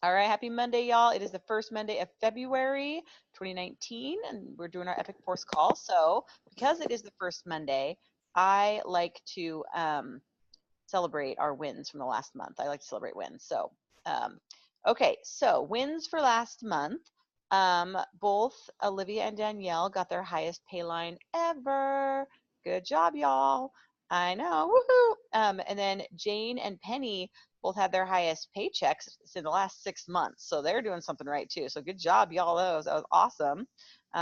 All right, happy Monday, y'all. It is the first Monday of February 2019, and we're doing our Epic Force call. So, because it is the first Monday, I like to celebrate our wins from the last month. I like to celebrate wins. So, okay, so wins for last month. Both Olivia and Danielle got their highest pay line ever. Good job, y'all. I know, woohoo. And then Jane and Penny both had their highest paychecks in the last 6 months. So they're doing something right too. So good job, y'all. That was awesome.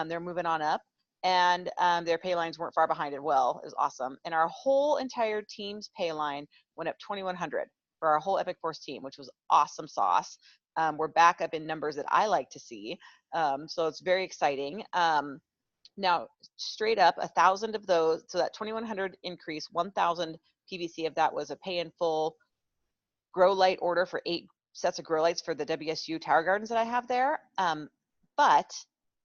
They're moving on up. And their pay lines weren't far behind as well. It was awesome. And our whole entire team's pay line went up 2,100 for our whole Epic Force team, which was awesome sauce. We're back up in numbers that I like to see. So it's very exciting. Now, straight up, 1,000 of those, so that 2,100 increase, 1,000 PVC of that was a pay in full grow light order for 8 sets of grow lights for the WSU Tower Gardens that I have there. But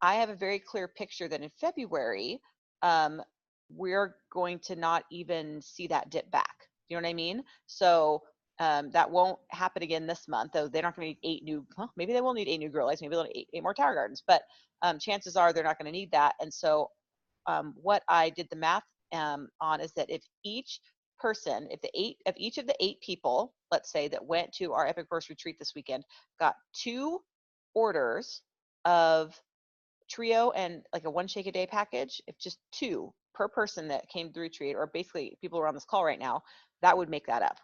I have a very clear picture that in February, we're going to not even see that dip back. You know what I mean? So that won't happen again this month, though they're not going to need 8 new, well, maybe they will need 8 new grow lights, maybe they'll need 8 more Tower Gardens, but chances are they're not going to need that. And so what I did the math on is that if each person, if each of the 8 people, let's say, that went to our Epic Force retreat this weekend, got 2 orders of trio and like a 1 shake a day package, if just 2 per person that came to the retreat, or basically people who are on this call right now, that would make that up.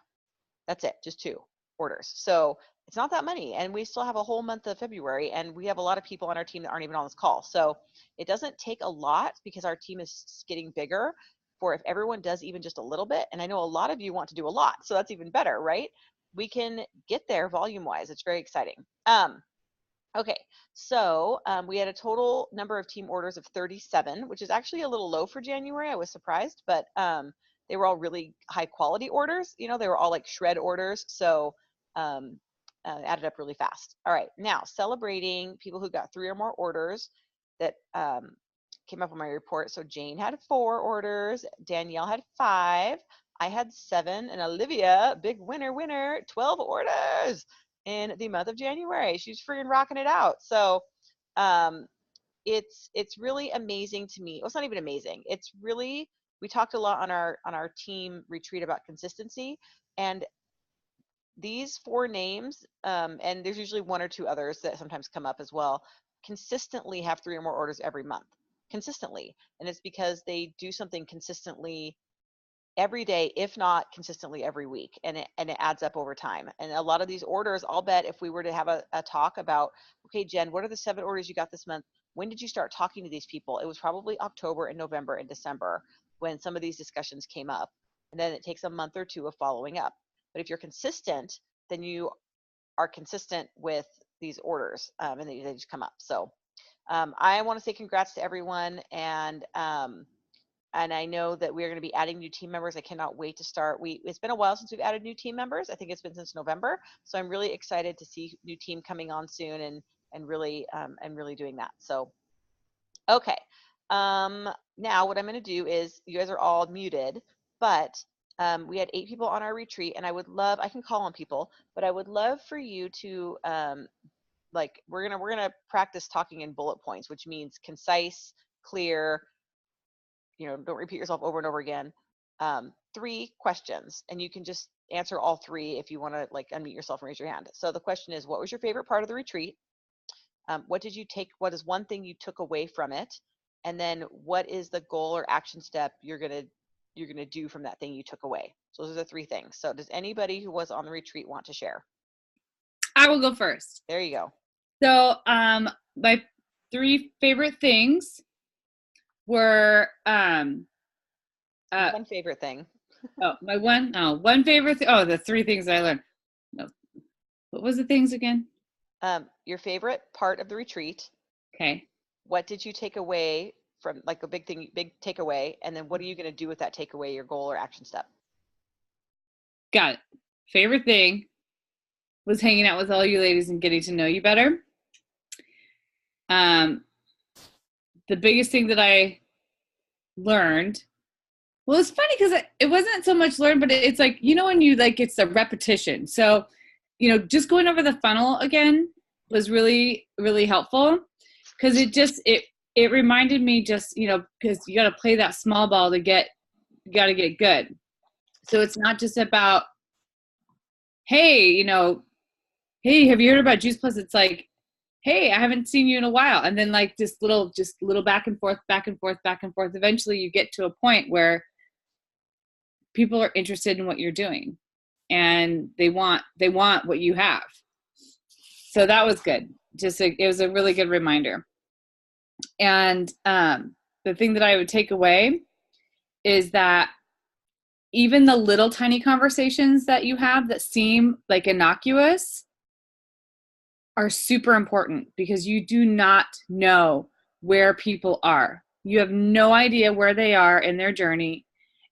That's it, just 2 orders. So it's not that many, and we still have a whole month of February, and we have a lot of people on our team that aren't even on this call. So it doesn't take a lot because our team is getting bigger for if everyone does even just a little bit, and I know a lot of you want to do a lot, so that's even better, right? We can get there volume-wise. It's very exciting. Okay, so we had a total number of team orders of 37, which is actually a little low for January. I was surprised, but they were all really high quality orders. You know, they were all like shred orders, so added up really fast. All right, now celebrating people who got 3 or more orders that came up on my report. So Jane had 4 orders, Danielle had 5, I had 7, and Olivia, big winner, 12 orders in the month of January. She's freaking rocking it out. So it's really amazing to me. Well, it's not even amazing. It's really, we talked a lot on our team retreat about consistency, and these 4 names, and there's usually 1 or 2 others that sometimes come up as well, consistently have 3 or more orders every month, consistently. And it's because they do something consistently every day, if not consistently every week, and it adds up over time. And a lot of these orders, I'll bet if we were to have a talk about, okay, Jen, what are the 7 orders you got this month? When did you start talking to these people? It was probably October and November and December when some of these discussions came up. And then it takes a month or 2 of following up. But if you're consistent, then you are consistent with these orders, and they just come up. So I want to say congrats to everyone, and I know that we're going to be adding new team members. I cannot wait to start. It's been a while since we've added new team members. I think it's been since November. So I'm really excited to see new team coming on soon and really doing that. So okay. Now what I'm going to do is, you guys are all muted, but we had 8 people on our retreat, and I can call on people, but I would love for you to like, we're gonna practice talking in bullet points, which means concise, clear, don't repeat yourself over and over again. 3 questions, and you can just answer all 3 if you want to, like, unmute yourself and raise your hand. So the question is, what was your favorite part of the retreat? What is one thing you took away from it? And then what is the goal or action step you're gonna do from that thing you took away? So those are the 3 things. So does anybody who was on the retreat want to share? I will go first. There you go. So my 3 favorite things were one favorite thing. one favorite thing. Oh, the 3 things I learned. No. What was the things again? Your favorite part of the retreat. Okay. What did you take away from, like, a big takeaway, and then what are you going to do with that takeaway, your goal or action step? Got it. Favorite thing was hanging out with all you ladies and getting to know you better. The biggest thing that I learned, well, it's funny because it wasn't so much learned, but it's like, when you, like, it's a repetition. So just going over the funnel again was really, really helpful, because it reminded me just, because you got to play that small ball you got to get good. So it's not just about, hey, hey, have you heard about Juice Plus? It's like, hey, I haven't seen you in a while. And then like just little back and forth, back and forth, back and forth. Eventually you get to a point where people are interested in what you're doing and they want what you have. So that was good. It was a really good reminder. And the thing that I would take away is that even the little tiny conversations that you have that seem like innocuous are super important, because you do not know where people are. You have no idea where they are in their journey,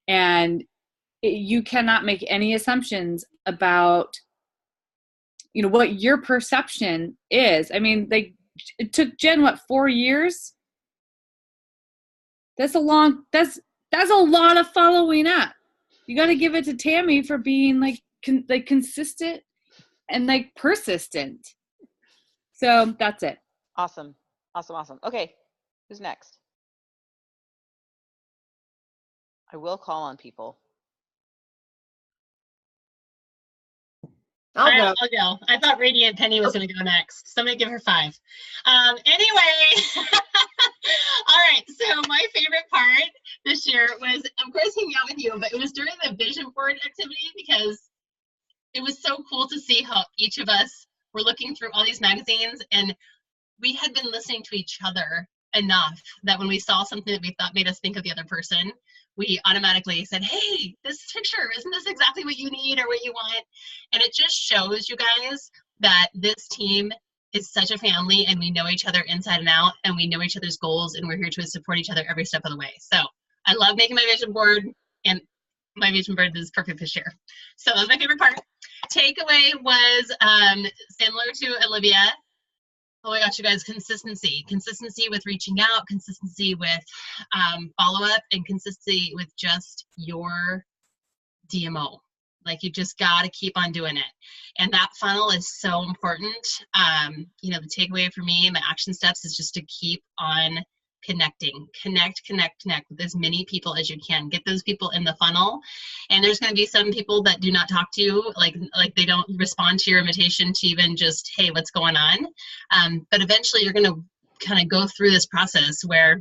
and you cannot make any assumptions about what your perception is. I mean, it took Jen 4 years. That's a lot of following up. You got to give it to Tammy for being like consistent and like persistent. So that's it. Awesome. Okay, who's next? I will call on people. I'll go. I thought Radiant Penny was going to go next. Somebody give her 5. Anyway, all right. So my favorite part this year was, of course, hanging out with you, but it was during the vision board activity, because it was so cool to see how each of us were looking through all these magazines, and we had been listening to each other enough that when we saw something that we thought made us think of the other person, we automatically said, hey, this picture, isn't this exactly what you need or what you want? And it just shows you guys that this team is such a family, and we know each other inside and out, and we know each other's goals, and we're here to support each other every step of the way. So I love making my vision board, and my vision board is perfect this year. So that was my favorite part. Takeaway was similar to Olivia. Oh my gosh, you guys, consistency with reaching out, consistency with follow-up, and consistency with just your DMO. Like, you just got to keep on doing it. And that funnel is so important. The takeaway for me, my action steps, is just to keep on connecting. Connect with as many people as you can. Get those people in the funnel. And there's going to be some people that do not talk to you, like they don't respond to your invitation to even just, hey, what's going on? But eventually you're going to kind of go through this process where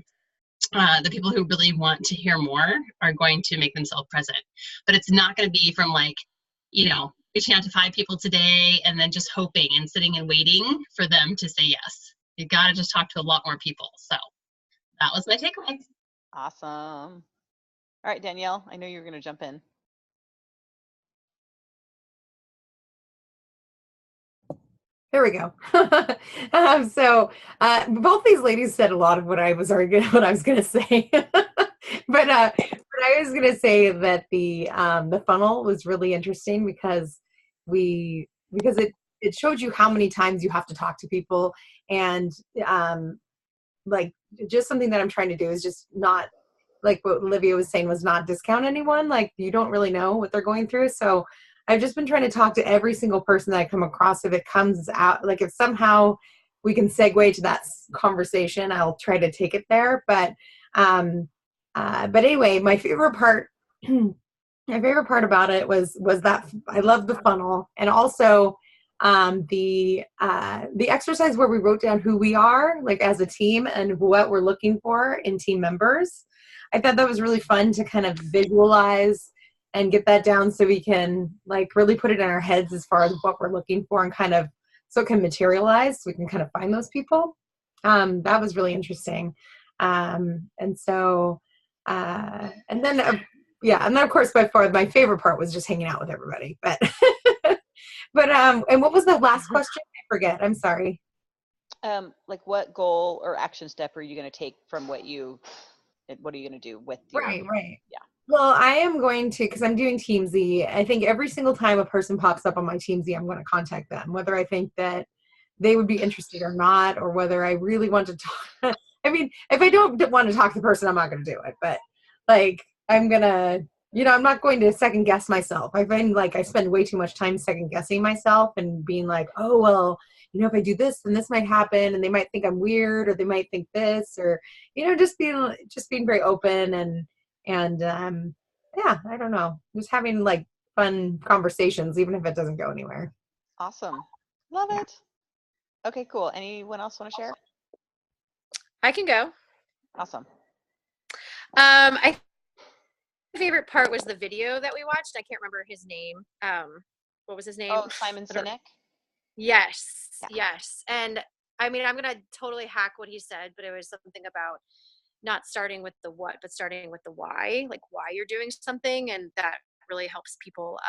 the people who really want to hear more are going to make themselves present. But it's not going to be from reaching out to 5 people today and then just hoping and sitting and waiting for them to say yes. You got to just talk to a lot more people. So that was my takeaway. Awesome. All right, Danielle, I know you were going to jump in. There we go. So both these ladies said a lot of what I was going to say. But I was going to say that the funnel was really interesting because it showed you how many times you have to talk to people, and just something that I'm trying to do is just not, like what Olivia was saying, was not discount anyone. Like, you don't really know what they're going through. So I've just been trying to talk to every single person that I come across. If it comes out, like if somehow we can segue to that conversation, I'll try to take it there. But anyway, my favorite part about it was that I love the funnel, and also the exercise where we wrote down who we are, like as a team, and what we're looking for in team members. I thought that was really fun to kind of visualize and get that down, so we can like really put it in our heads as far as what we're looking for, and kind of so it can materialize, so we can kind of find those people. That was really interesting. And then of course, by far my favorite part was just hanging out with everybody. But and what was the last question? I forget. I'm sorry. Like, what goal or action step are you going to take from what are you going to do with your, right? Yeah. Well, I am going to, because I'm doing Teamzy. I think every single time a person pops up on my Teamzy, I'm going to contact them, whether I think that they would be interested or not, or whether I really want to talk. I mean, if I don't want to talk to the person, I'm not going to do it. But like, I'm going to, I'm not going to second guess myself. I find like I spend way too much time second guessing myself and being like, oh, well, if I do this, then this might happen, and they might think I'm weird, or they might think this, or, just being very open and yeah, I don't know, just having like fun conversations, even if it doesn't go anywhere. Awesome. Love it. Okay, cool. Anyone else want to share? I can go. Awesome. My favorite part was the video that we watched. I can't remember his name. What was his name? Oh, Simon Sinek. Yes, Yeah. yes. And I mean, I'm gonna totally hack what he said, but it was something about not starting with the what, but starting with the why, like why you're doing something, and that really helps people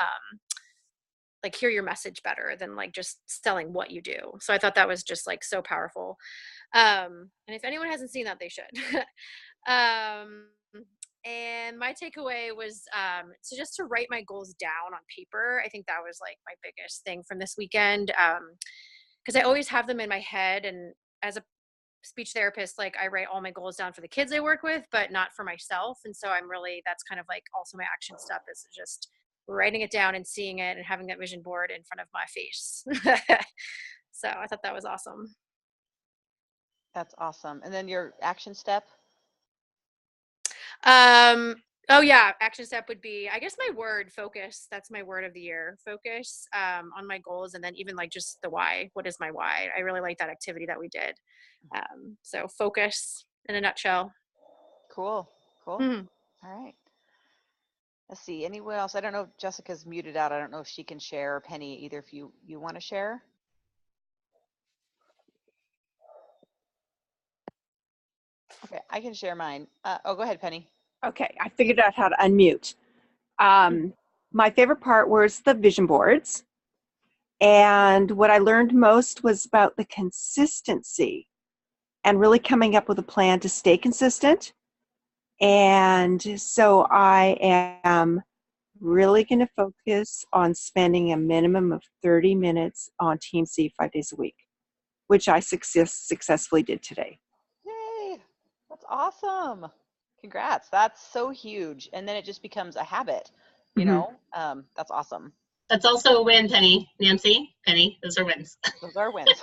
like hear your message better than like just selling what you do. So I thought that was just like so powerful. And if anyone hasn't seen that, they should. And my takeaway was just to write my goals down on paper. I think that was like my biggest thing from this weekend, because I always have them in my head, and as a speech therapist, like I write all my goals down for the kids I work with, but not for myself. And so that's kind of like also my action step, is just writing it down and seeing it and having that vision board in front of my face. So I thought that was awesome. That's awesome. And then your action step? Oh yeah, action step would be, I guess, my word, focus. That's my word of the year. Focus on my goals, and then even like just the why. What is my why? I really like that activity that we did. So focus in a nutshell. Cool. Mhm. All right. Let's see. Anyone else? I don't know if Jessica's muted out. I don't know if she can share, or Penny, either if you want to share. Okay, I can share mine. Go ahead, Penny. Okay, I figured out how to unmute. My favorite part was the vision boards. And what I learned most was about the consistency and really coming up with a plan to stay consistent. And so I am really going to focus on spending a minimum of 30 minutes on TeamC 5 days a week, which I successfully did today. Yay! That's awesome. Congrats. That's so huge. And then it just becomes a habit, you know? That's awesome. That's also a win, Penny. Nancy, Penny, those are wins. Those are wins.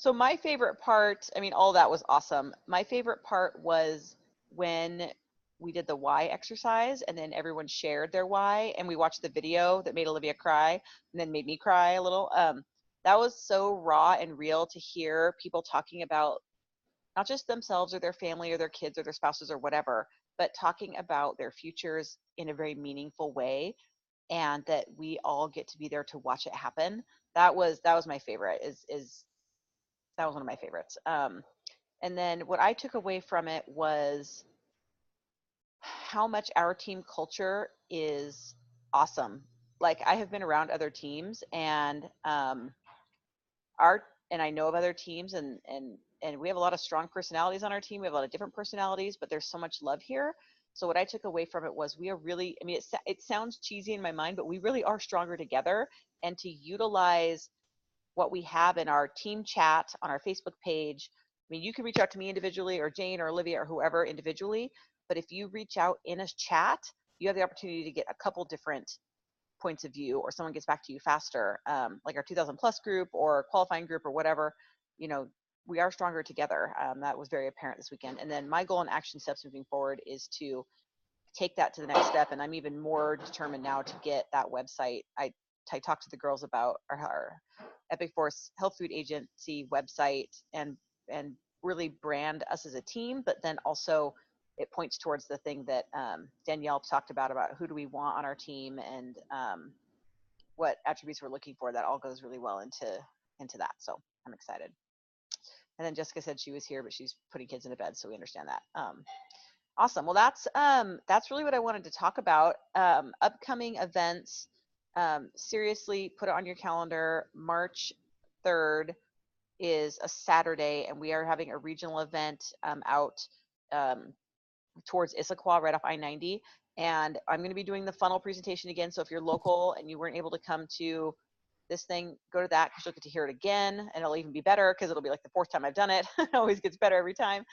So my favorite part, I mean, all that was awesome. My favorite part was when we did the why exercise, and then everyone shared their why, and we watched the video that made Olivia cry and then made me cry a little. That was so raw and real to hear people talking about not just themselves or their family or their kids or their spouses or whatever, but talking about their futures in a very meaningful way, and that we all get to be there to watch it happen. That was my favorite. That was one of my favorites. And then what I took away from it was how much our team culture is awesome. Like, I have been around other teams, and and I know of other teams, and we have a lot of strong personalities on our team. We have a lot of different personalities, but there's so much love here. So what I took away from it was we are really, I mean, it sounds cheesy in my mind, but we really are stronger together. And to utilize what we have in our team chat on our Facebook page. I mean, you can reach out to me individually, or Jane or Olivia or whoever individually, but if you reach out in a chat, you have the opportunity to get a couple different points of view, or someone gets back to you faster, like our 2000 plus group or qualifying group or whatever. We are stronger together. That was very apparent this weekend. And then my goal and action steps moving forward is to take that to the next step, and I'm even more determined now to get that website. I talked to the girls about our Epic Force Health Food Agency website, and really brand us as a team, but then also it points towards the thing that Danielle talked about who do we want on our team, and what attributes we're looking for. That all goes really well into that. So I'm excited. And then Jessica said she was here, but she's putting kids into bed, so we understand that. Awesome. Well, that's really what I wanted to talk about. Upcoming events. Seriously, put it on your calendar. March 3rd is a Saturday, and we are having a regional event out towards Issaquah, right off I-90. And I'm going to be doing the funnel presentation again. So if you're local and you weren't able to come to this thing, go to that, because you'll get to hear it again, and it'll even be better because it'll be like the 4th time I've done it. It always gets better every time.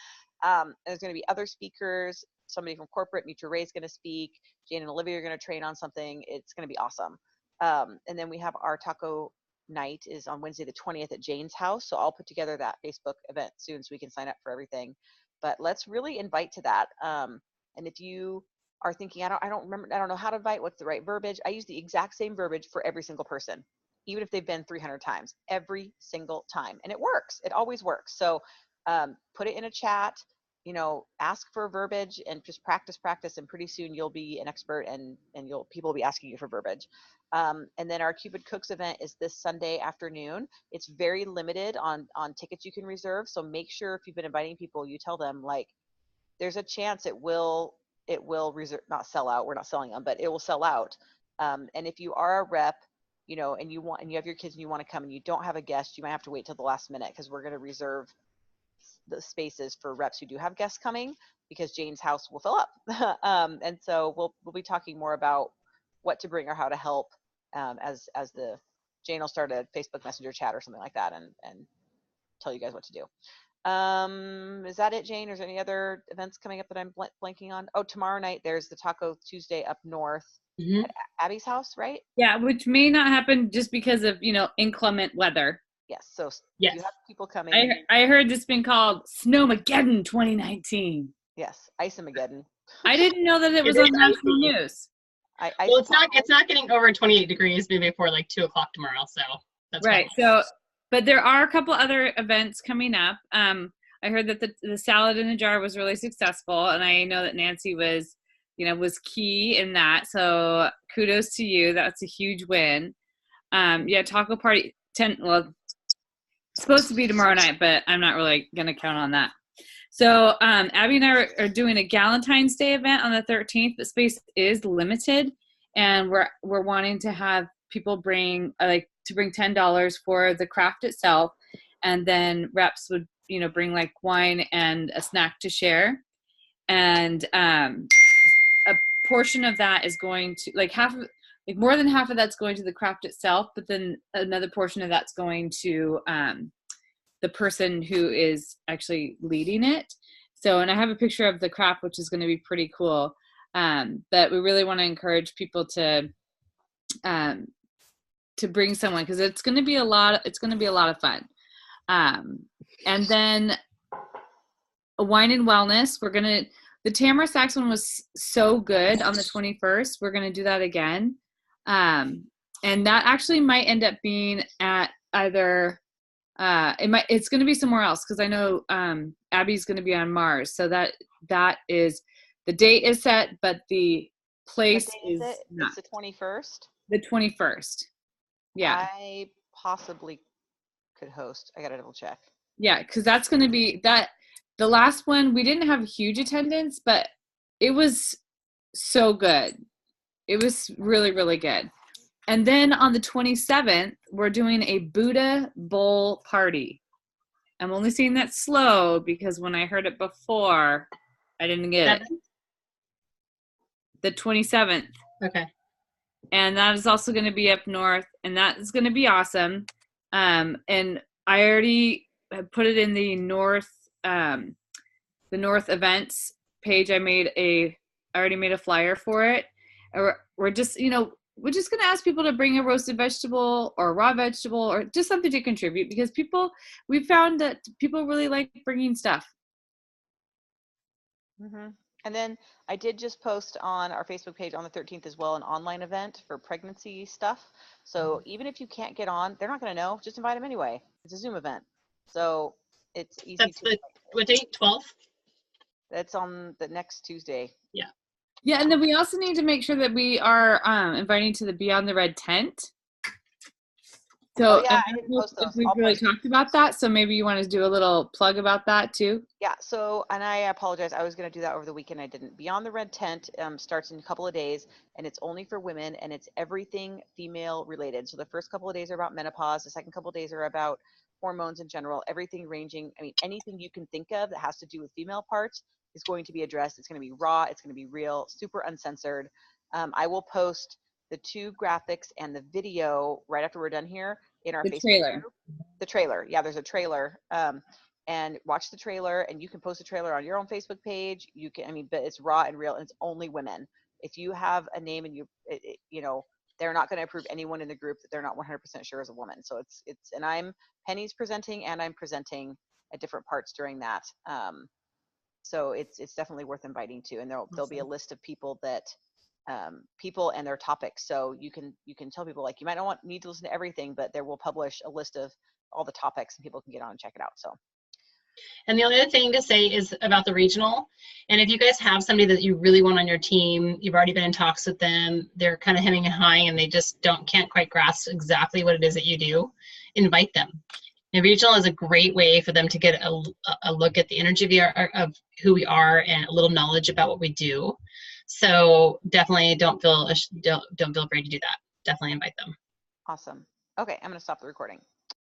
And there's going to be other speakers. somebody from corporate, Mutual Ray is going to speak. Jane and Olivia are going to train on something. It's going to be awesome. And then we have our taco night is on Wednesday the 20th at Jane's house. So I'll put together that Facebook event soon so we can sign up for everything. But let's really invite to that. And if you are thinking, I don't know how to invite, what's the right verbiage? I use the exact same verbiage for every single person, even if they've been 300 times, every single time. And it works. It always works. So put it in a chat, ask for verbiage and just practice. And pretty soon you'll be an expert and people will be asking you for verbiage. And then our Cupid Cooks event is this Sunday afternoon. It's very limited on tickets you can reserve. So make sure if you've been inviting people, you tell them like, there's a chance it will not sell out. We're not selling them, but it will sell out. And if you are a rep, and you have your kids and you want to come and you don't have a guest, you might have to wait till the last minute because we're going to reserve the spaces for reps who do have guests coming because Jane's house will fill up. And so we'll be talking more about what to bring or how to help as Jane will start a Facebook Messenger chat or something like that and tell you guys what to do. Is that it, Jane? Or is there any other events coming up that I'm blanking on? Oh, tomorrow night there's the Taco Tuesday up north at Abby's house, right? Yeah, which may not happen just because of, inclement weather. Yes. So Yes. you have people coming. I heard this been called Snowmageddon 2019. Yes, Ice-amageddon. I didn't know that it was It on is national icy. news. Well, it's not getting over 28 degrees before like 2 o'clock tomorrow. So that's Right. fine. So, but there are a couple other events coming up. I heard that the salad in a jar was really successful, and I know that Nancy was key in that. So kudos to you. That's a huge win. Taco party it's supposed to be tomorrow night, but I'm not really going to count on that. So Abby and I are doing a Galentine's Day event on the 13th. The space is limited, and we're wanting to have people bring bring $10 for the craft itself, and then reps would bring like wine and a snack to share, and a portion of that is going to more than half of that's going to the craft itself, but then another portion of that's going to the person who is actually leading it. So, and I have a picture of the craft, which is going to be pretty cool. But we really want to encourage people to bring someone because it's going to be a lot of fun. And then wine and wellness. The Tamara Sachs one was so good on the 21st. We're going to do that again. And that actually might end up being at either it's going to be somewhere else because I know Abby's going to be on Mars. So that is the date is set, but the place is not. It's the 21st. The 21st. Yeah. I possibly could host. I got to double check. Yeah, because that's going to be that. The last one, we didn't have huge attendance, but it was so good. It was really, really good. And then on the 27th, we're doing a Buddha bowl party. I'm only saying that slow because when I heard it before, I didn't get it. The 27th. Okay. And that is also going to be up north, and that is going to be awesome. And I already put it in the north events page. I already made a flyer for it. We're just going to ask people to bring a roasted vegetable or a raw vegetable or just something to contribute because we found that people really like bringing stuff. Mm-hmm. And then I did just post on our Facebook page on the 13th as well, an online event for pregnancy stuff. So even if you can't get on, they're not going to know. Just invite them anyway. It's a Zoom event. So it's easy. That's what date? 12th? That's on the next Tuesday. Yeah. Yeah, and then we also need to make sure that we are inviting to the Beyond the Red tent. So I didn't post those. we've really talked about that, so maybe you want to do a little plug about that too. Yeah, so, and I apologize, I was going to do that over the weekend, I didn't. Beyond the Red tent starts in a couple of days, and it's only for women, and it's everything female related. So the first couple of days are about menopause, the second couple of days are about hormones in general, everything ranging, anything you can think of that has to do with female parts is going to be addressed. It's going to be raw, it's going to be real, super uncensored. I will post the 2 graphics and the video right after we're done here in our Facebook trailer. group. The trailer, yeah, there's a trailer. and watch the trailer, and you can post a trailer on your own Facebook page. You can, I mean, but it's raw and real, and it's only women. If you have a name and you know, they're not going to approve anyone in the group that they're not 100% sure is a woman. So and Penny's presenting, and I'm presenting at different parts during that. So it's definitely worth inviting to, and there'll be a list of people that people and their topics. So you can tell people, like, you might not need to listen to everything, but there will publish a list of all the topics, and people can get on and check it out. So. And the only other thing to say is about the regional. And if you guys have somebody that you really want on your team, you've already been in talks with them, they're kind of hemming and hawing, and they just can't quite grasp exactly what it is that you do, invite them. And regional is a great way for them to get a look at the energy of who we are and a little knowledge about what we do. So definitely don't feel afraid to do that. Definitely invite them. Awesome. Okay, I'm going to stop the recording.